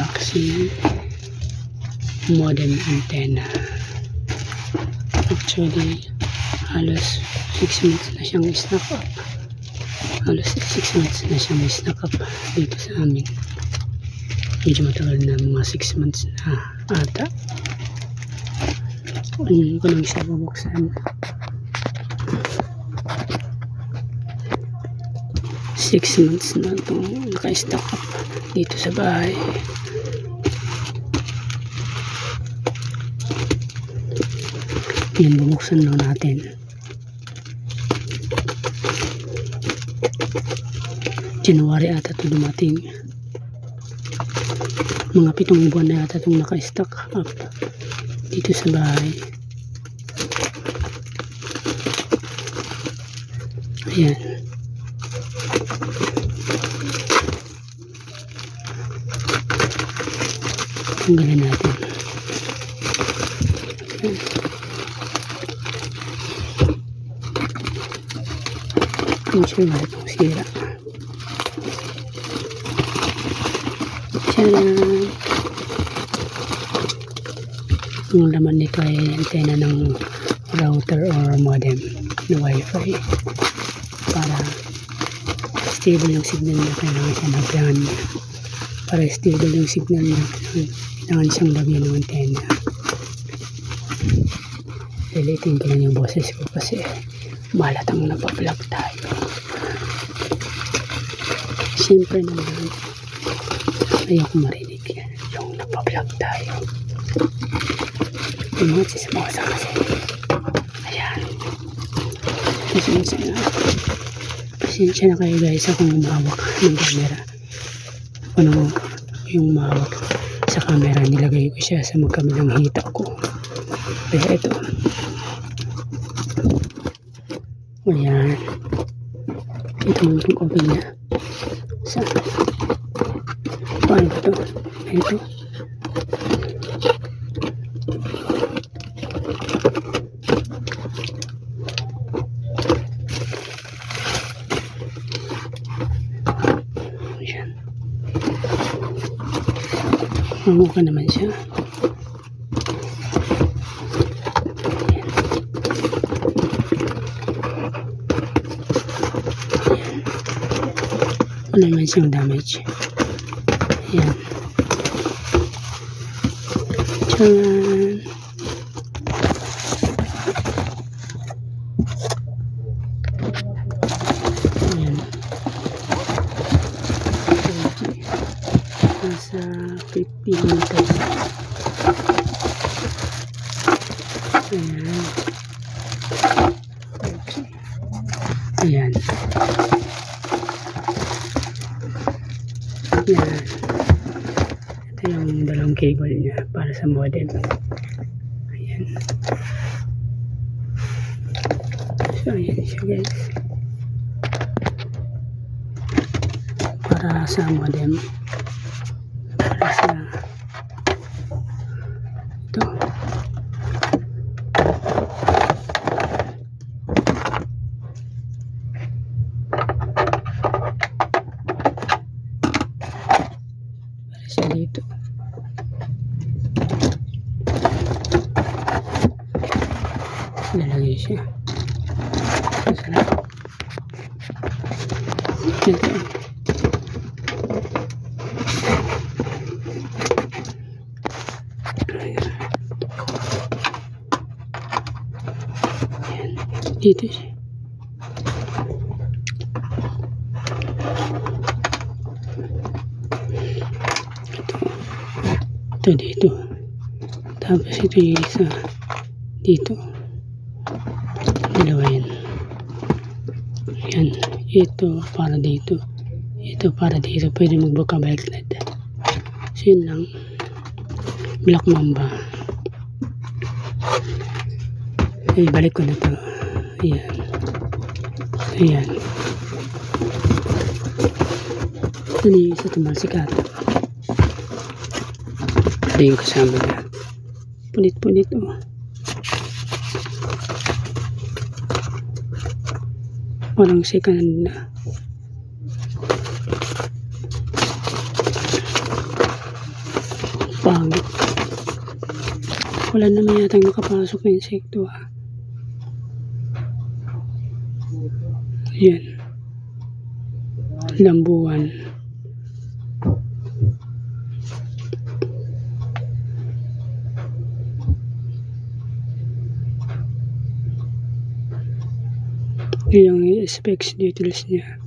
unboxing modem antenna. Actually, halos 6 months na siyang stock up. Halos 6 months na siyang stock up dito sa amin. Medyo matagal na, mga 6 months na ata. Ano ko lang siya bubuksan. 6 months na itong naka-stock up dito sa bahay. Yan, bubuksan lang natin. January ata ito dumating. Mga 7 buwan na ata itong naka-stock up dito sa bahay. Ayan. Tanggalin natin. Ayan. Ang sure na itong sira. Tcharan! Ang laman nito ay antena ng router or modem na wifi para stable yung signal na kailangan siya naglan. Para stable yung signal na kailangan siyang lagyan ng antena. Lilitin ko lang yung boses ko kasi malatang napablog tayo. Siyempre naman ayoko marinig yung napablog tayo. Yung mga sismosa kasi. Ayan. Pasensya na kayo guys akong umawak ng camera. Ano yung umawak sa camera, nilagay ko siya sa magkabilang hita ko. Kaya ito. Ayan. Ito mo itong open niya. Saan? Paano ba ito? Ito. Ayan. Mamuka naman siya. Wala naman siyang damage. Ayan. Tcharan! Ayan. Nasa 50 meters. Ayan. Okay. Ayan. Yan. Ito yung dalawang cable niya para sa modem. Ayan. So, ayan siya guys. Para sa modem. Para sa ito. Siya dito. Lalagay siya. Ito. Ayan. Dito siya. Ito dito. Tapos ito yung isa dito. Dalawa yan. Yan. Ito para dito. Ito para dito. Pwede magbuka-bike LED. So yun lang. Black Mamba. Ay, balik ko na to. Ayan. Ayan. Ito na yung isa tumalsikat. Ito yung kasama niya. Punit-punit oh. Walang second na. Wala naman yatang nakapasok na insekto ah. Ayan. Lambuan. Yung specs details niya.